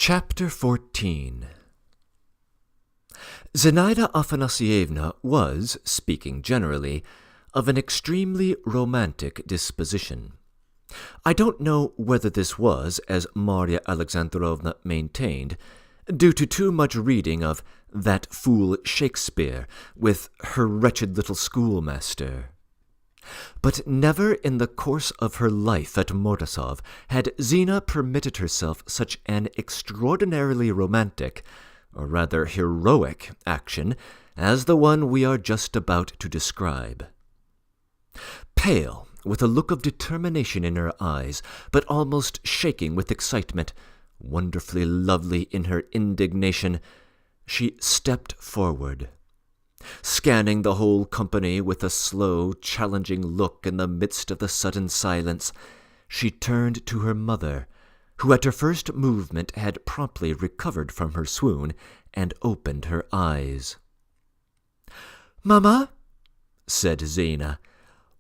Chapter 14. Zinaida Afanasievna was, speaking generally, of an extremely romantic disposition. I don't know whether this was, as Marya Alexandrovna maintained, due to too much reading of that fool Shakespeare with her wretched little schoolmaster. But never in the course of her life at Mordassov had Zina permitted herself such an extraordinarily romantic, or rather heroic, action as the one we are just about to describe. Pale, with a look of determination in her eyes, but almost shaking with excitement, wonderfully lovely in her indignation, she stepped forward. Scanning the whole company with a slow, challenging look in the midst of the sudden silence, she turned to her mother, who at her first movement had promptly recovered from her swoon and opened her eyes. "Mamma," said Zina,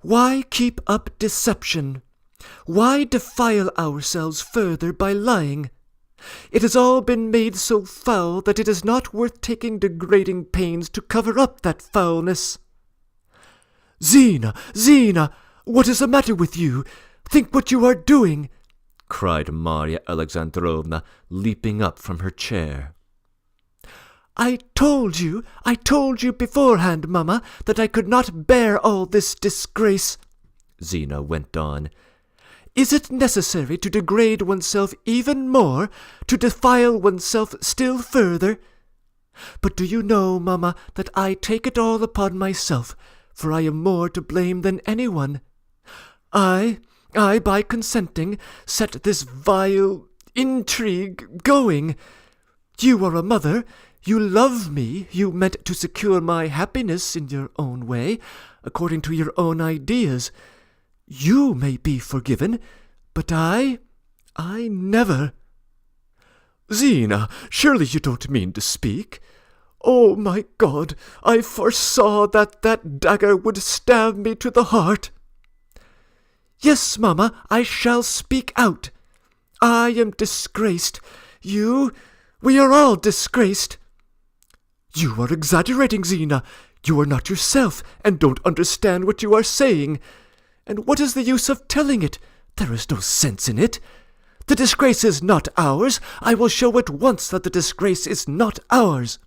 "why keep up deception? Why defile ourselves further by lying? It has all been made so foul that it is not worth taking degrading pains to cover up that foulness." "Zina, Zina, what is the matter with you? Think what you are doing!" cried Marya Alexandrovna, leaping up from her chair. I told you beforehand, Mamma, that I could not bear all this disgrace," Zina went on. "Is it necessary to degrade oneself even more, to defile oneself still further? But do you know, Mamma, that I take it all upon myself, for I am more to blame than anyone. I, by consenting, set this vile intrigue going. You are a mother, you love me, you meant to secure my happiness in your own way, according to your own ideas. You may be forgiven, but I never." "Zina, surely you don't mean to speak? Oh, my God, I foresaw that dagger would stab me to the heart." "Yes, Mamma, I shall speak out. I am disgraced. We are all disgraced." "You are exaggerating, Zina. You are not yourself, and don't understand what you are saying. And what is the use of telling it? There is no sense in it. The disgrace is not ours. I will show at once that the disgrace is not ours."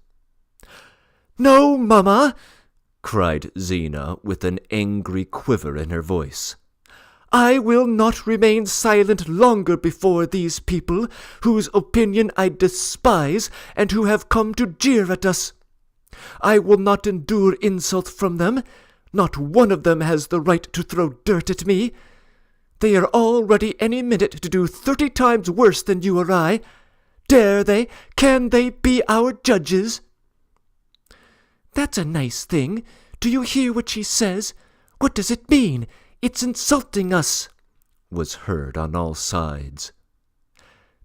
"No, Mamma," cried Zina, with an angry quiver in her voice. "I will not remain silent longer before these people, whose opinion I despise, and who have come to jeer at us. I will not endure insult from them. Not one of them has the right to throw dirt at me. They are all ready any minute to do 30 times worse than you or I. Dare they? Can they be our judges?" "That's a nice thing. Do you hear what she says? What does it mean? It's insulting us," was heard on all sides.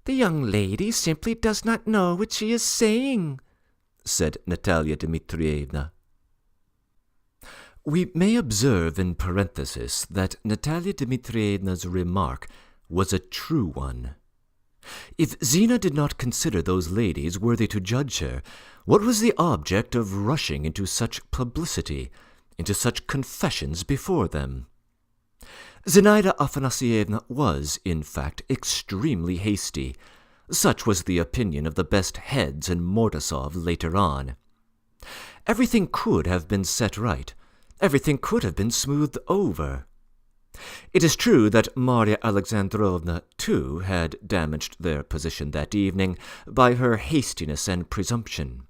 "The young lady simply does not know what she is saying," said Natalia Dmitrievna. We may observe in parenthesis that Natalia Dmitrievna's remark was a true one. If Zina did not consider those ladies worthy to judge her, what was the object of rushing into such publicity, into such confessions before them? Zinaida Afanasievna was, in fact, extremely hasty. Such was the opinion of the best heads in Mordassov later on. Everything could have been set right. Everything could have been smoothed over. It is true that Marya Alexandrovna, too, had damaged their position that evening by her hastiness and presumption.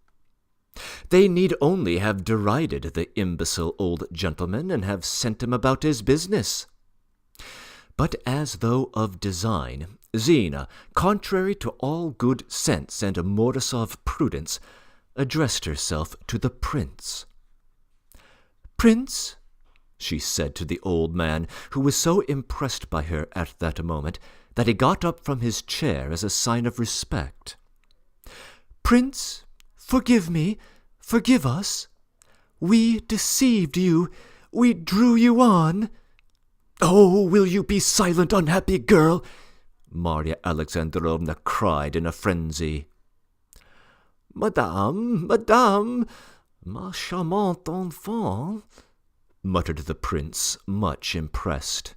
They need only have derided the imbecile old gentleman and have sent him about his business. But as though of design, Zina, contrary to all good sense and Mordassov prudence, addressed herself to the prince. "Prince," she said to the old man, who was so impressed by her at that moment that he got up from his chair as a sign of respect. "Prince, forgive me, forgive us. We deceived you, we drew you on." "Oh, will you be silent, unhappy girl?" Marya Alexandrovna cried in a frenzy. "Madame, madame, ma charmante enfant," muttered the prince, much impressed.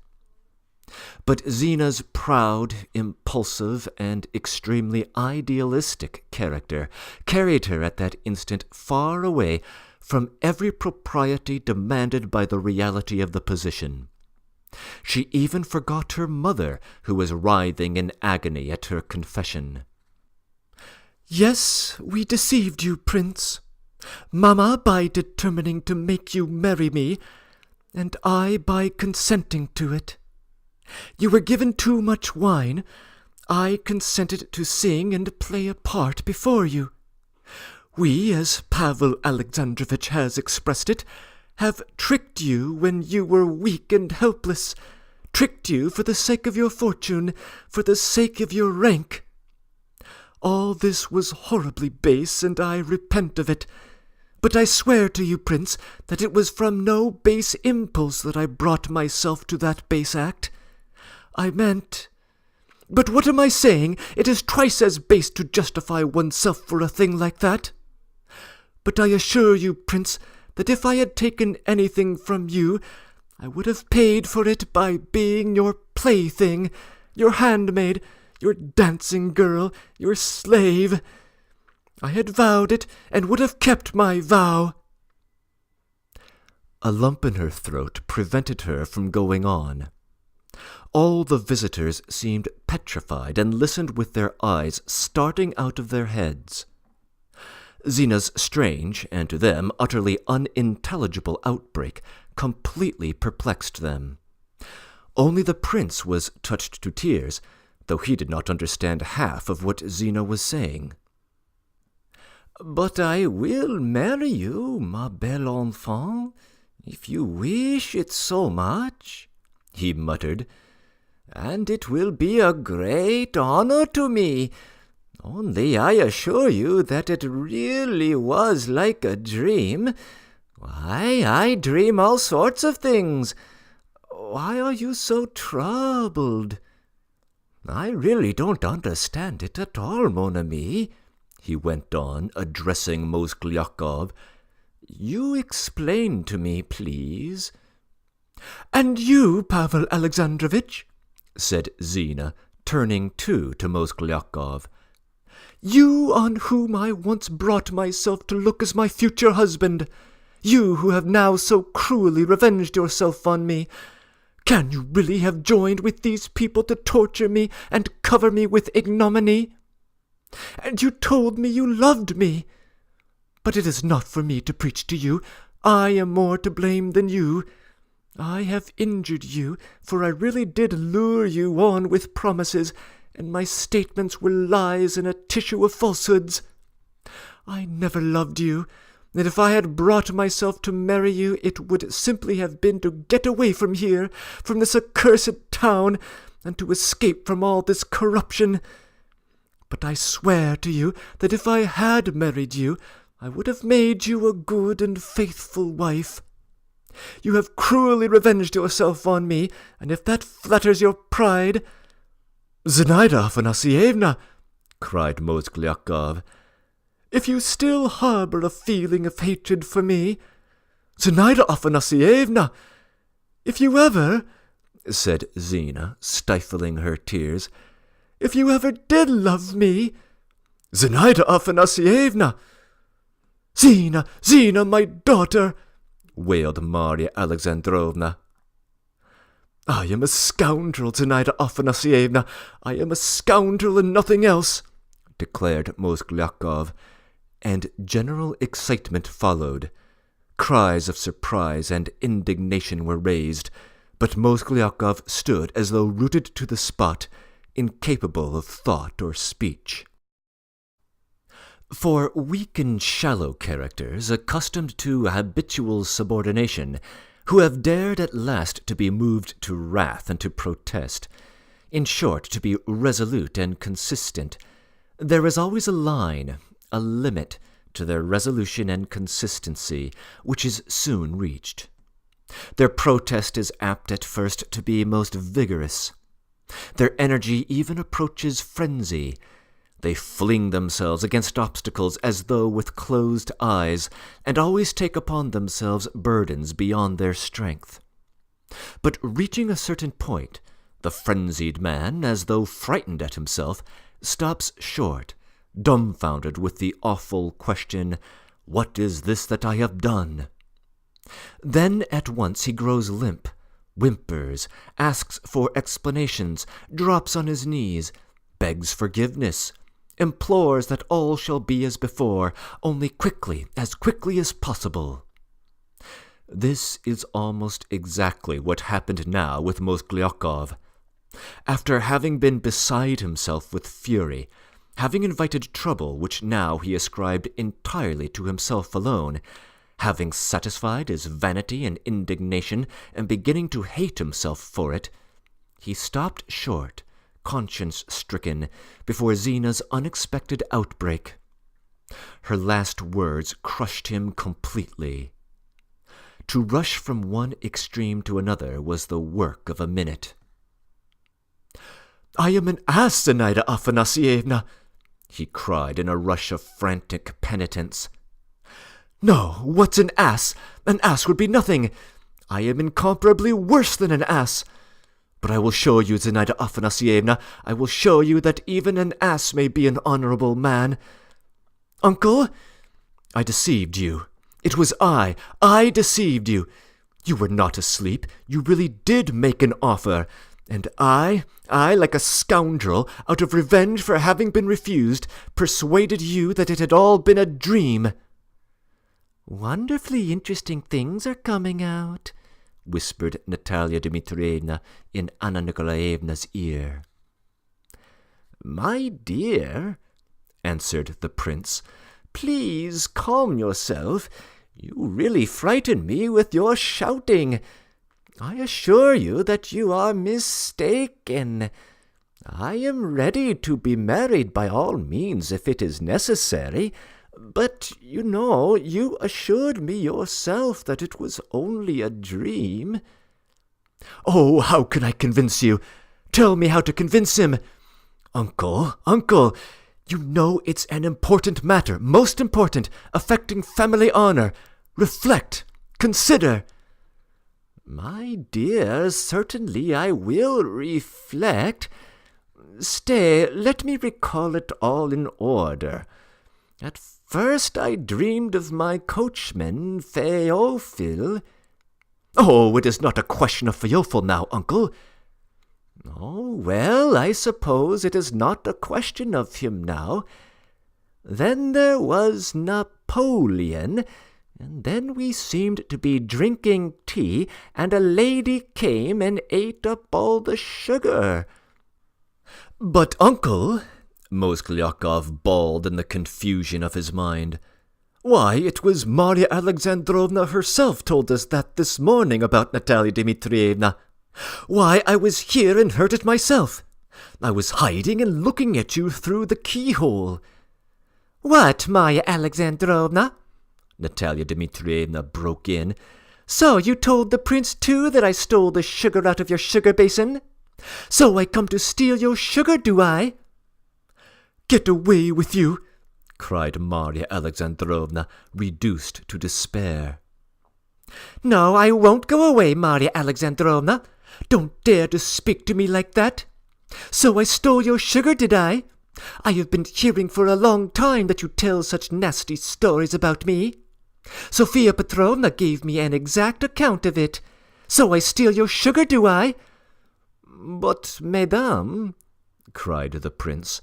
But Zina's proud, impulsive, and extremely idealistic character carried her at that instant far away from every propriety demanded by the reality of the position. She even forgot her mother, who was writhing in agony at her confession. "Yes, we deceived you, Prince. Mamma by determining to make you marry me, and I by consenting to it. You were given too much wine. I consented to sing and play a part before you. We, as Pavel Alexandrovitch has expressed it, have tricked you when you were weak and helpless, tricked you for the sake of your fortune, for the sake of your rank. All this was horribly base, and I repent of it. But I swear to you, Prince, that it was from no base impulse that I brought myself to that base act. I meant... But what am I saying? It is twice as base to justify oneself for a thing like that. But I assure you, Prince, that if I had taken anything from you, I would have paid for it by being your plaything, your handmaid, your dancing girl, your slave. I had vowed it, and would have kept my vow." A lump in her throat prevented her from going on. All the visitors seemed petrified and listened with their eyes starting out of their heads. Zina's strange, and to them utterly unintelligible outbreak completely perplexed them. Only the prince was touched to tears, though he did not understand half of what Zina was saying. "But I will marry you, ma belle enfant, if you wish it so much," he muttered, "and it will be a great honor to me. Only I assure you that it really was like a dream. Why, I dream all sorts of things. Why are you so troubled? I really don't understand it at all, mon ami," he went on, addressing Mozgliakov. "You explain to me, please." "And you, Pavel Alexandrovitch," said Zina, turning too to Mozgliakov, "you on whom I once brought myself to look as my future husband, you who have now so cruelly revenged yourself on me, can you really have joined with these people to torture me and cover me with ignominy? And you told me you loved me. But it is not for me to preach to you. I am more to blame than you. I have injured you, for I really did lure you on with promises, and my statements were lies in a tissue of falsehoods. I never loved you, and if I had brought myself to marry you, it would simply have been to get away from here, from this accursed town, and to escape from all this corruption. But I swear to you that if I had married you, I would have made you a good and faithful wife. You have cruelly revenged yourself on me, and if that flatters your pride—" "Zinaida Afanasievna!" cried Mozgliakov. "If you still harbor a feeling of hatred for me, Zinaida Afanasievna! If you ever," said Zina, stifling her tears, "if you ever did love me, Zinaida Afanasievna!" "Zina, Zina, my daughter!" wailed Marya Alexandrovna. "I am a scoundrel, Zinaida Afanasievna. I am a scoundrel and nothing else," declared Mozgliakov, and general excitement followed. Cries of surprise and indignation were raised, but Mozgliakov stood as though rooted to the spot, incapable of thought or speech. For weak and shallow characters, accustomed to habitual subordination, who have dared at last to be moved to wrath and to protest, in short, to be resolute and consistent, there is always a line, a limit, to their resolution and consistency, which is soon reached. Their protest is apt at first to be most vigorous. Their energy even approaches frenzy. They fling themselves against obstacles as though with closed eyes, and always take upon themselves burdens beyond their strength. But reaching a certain point, the frenzied man, as though frightened at himself, stops short, dumbfounded with the awful question, "What is this that I have done?" Then at once he grows limp, whimpers, asks for explanations, drops on his knees, begs forgiveness, implores that all shall be as before, only quickly as possible. This is almost exactly what happened now with Mozgliakov. After having been beside himself with fury, having invited trouble which now he ascribed entirely to himself alone, having satisfied his vanity and indignation, and beginning to hate himself for it, he stopped short, conscience-stricken, before Zina's unexpected outbreak. Her last words crushed him completely. To rush from one extreme to another was the work of a minute. "I am an ass, Zinaida Afanasievna!" he cried in a rush of frantic penitence. "No, what's an ass? An ass would be nothing. I am incomparably worse than an ass. But I will show you, Zinaida Afanasievna, I will show you that even an ass may be an honorable man. Uncle, I deceived you. It was I deceived you. You were not asleep. You really did make an offer. And I, like a scoundrel, out of revenge for having been refused, persuaded you that it had all been a dream." "Wonderfully interesting things are coming out," whispered Natalia Dmitrievna in Anna Nikolaevna's ear. "My dear," answered the prince, "please calm yourself. You really frighten me with your shouting. I assure you that you are mistaken. I am ready to be married by all means if it is necessary, but, you assured me yourself that it was only a dream." "Oh, how can I convince you? Tell me how to convince him." Uncle, you know it's an important matter, most important, affecting family honor. Reflect, consider." "My dear, certainly I will reflect. Stay, let me recall it all in order. At first I dreamed of my coachman, Theophil." "Oh, it is not a question of Theophil now, uncle." "Oh, well, I suppose it is not a question of him now. Then there was Napoleon, and then we seemed to be drinking tea, and a lady came and ate up all the sugar." "But, uncle," Mozgliakov bawled in the confusion of his mind, "why, it was Marya Alexandrovna herself told us that this morning about Natalia Dmitrievna. Why, I was here and heard it myself. I was hiding and looking at you through the keyhole." "What, Marya Alexandrovna?" Natalia Dmitrievna broke in. "So you told the prince, too, that I stole the sugar out of your sugar basin? So I come to steal your sugar, do I?" "Get away with you!" cried Marya Alexandrovna, reduced to despair. "No, I won't go away, Marya Alexandrovna. Don't dare to speak to me like that. So I stole your sugar, did I? I have been hearing for a long time that you tell such nasty stories about me. Sophia Petrovna gave me an exact account of it. So I steal your sugar, do I?" "But, mesdames," cried the prince,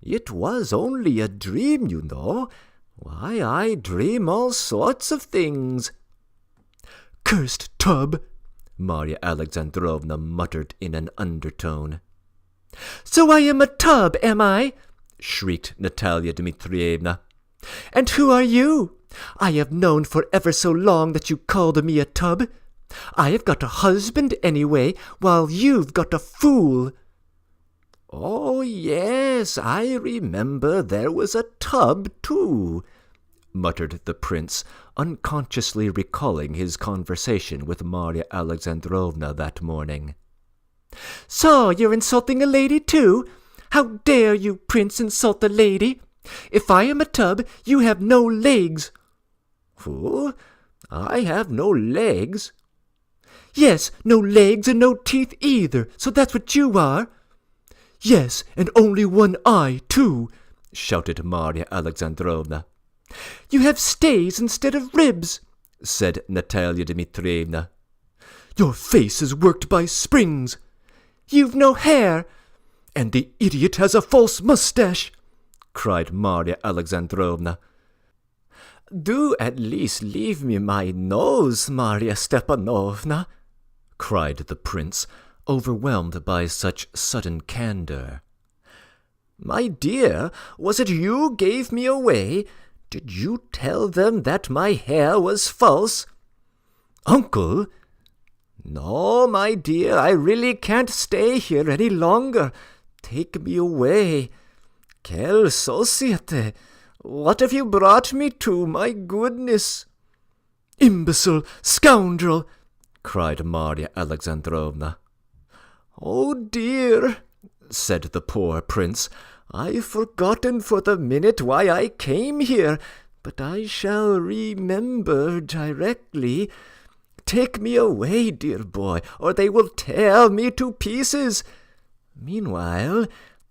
"it was only a dream, you know. Why, I dream all sorts of things." "Cursed tub!" Marya Alexandrovna muttered in an undertone. "So I am a tub, am I?" shrieked Natalia Dmitrievna. "And who are you? I have known for ever so long that you called me a tub. I have got a husband anyway, while you've got a fool." "Oh, yes, I remember there was a tub, too," muttered the prince, unconsciously recalling his conversation with Marya Alexandrovna that morning. So you're insulting a lady too? How dare you, Prince, insult a lady? If I am a tub, you have no legs. Who? I have no legs? Yes, no legs and no teeth either, so that's what you are. Yes, and only one eye, too, shouted Marya Alexandrovna. You have stays instead of ribs, said Natalia Dmitrievna. Your face is worked by springs. You've no hair, and the idiot has a false moustache, cried Marya Alexandrovna. Do at least leave me my nose, Marya Stepanovna, cried the prince, overwhelmed by such sudden candor. My dear, was it you gave me away? Did you tell them that my hair was false? Uncle? No, my dear, I really can't stay here any longer. Take me away. Quelle société! What have you brought me to, my goodness? Imbecile! Scoundrel! cried Marya Alexandrovna. Oh dear, said the poor prince, I've forgotten for the minute why I came here, but I shall remember directly. Take me away, dear boy, or they will tear me to pieces. Meanwhile,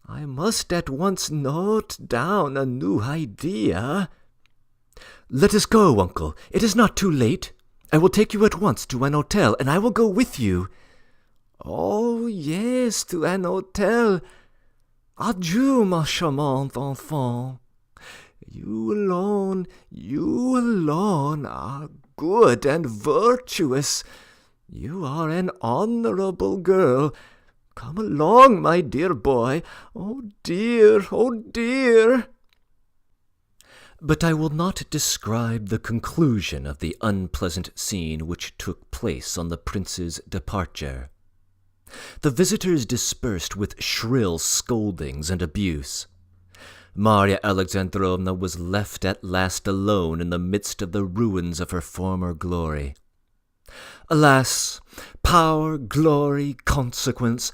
I must at once note down a new idea. Let us go, uncle. It is not too late. I will take you at once to an hotel, and I will go with you. Oh, yes, to an hotel. Adieu, ma charmante enfant. You alone are good and virtuous. You are an honorable girl. Come along, my dear boy. Oh dear, oh dear. But I will not describe the conclusion of the unpleasant scene which took place on the prince's departure. The visitors dispersed with shrill scoldings and abuse. Marya Alexandrovna was left at last alone in the midst of the ruins of her former glory. Alas, power, glory, consequence,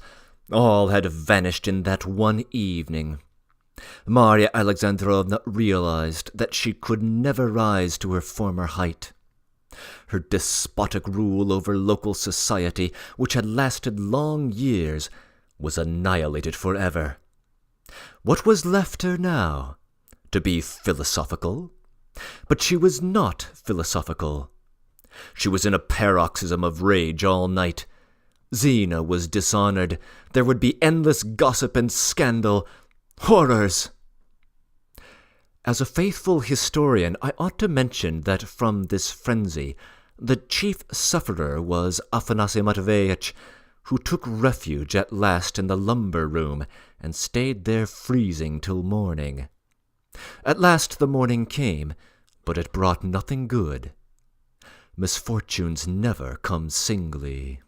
all had vanished in that one evening. Marya Alexandrovna realized that she could never rise to her former height. Her despotic rule over local society, which had lasted long years, was annihilated forever. What was left her now? To be philosophical? But she was not philosophical. She was in a paroxysm of rage all night. Zina was dishonored. There would be endless gossip and scandal. Horrors! As a faithful historian, I ought to mention that from this frenzy, the chief sufferer was Afanasy Matveyevich, who took refuge at last in the lumber room and stayed there freezing till morning. At last the morning came, but it brought nothing good. Misfortunes never come singly.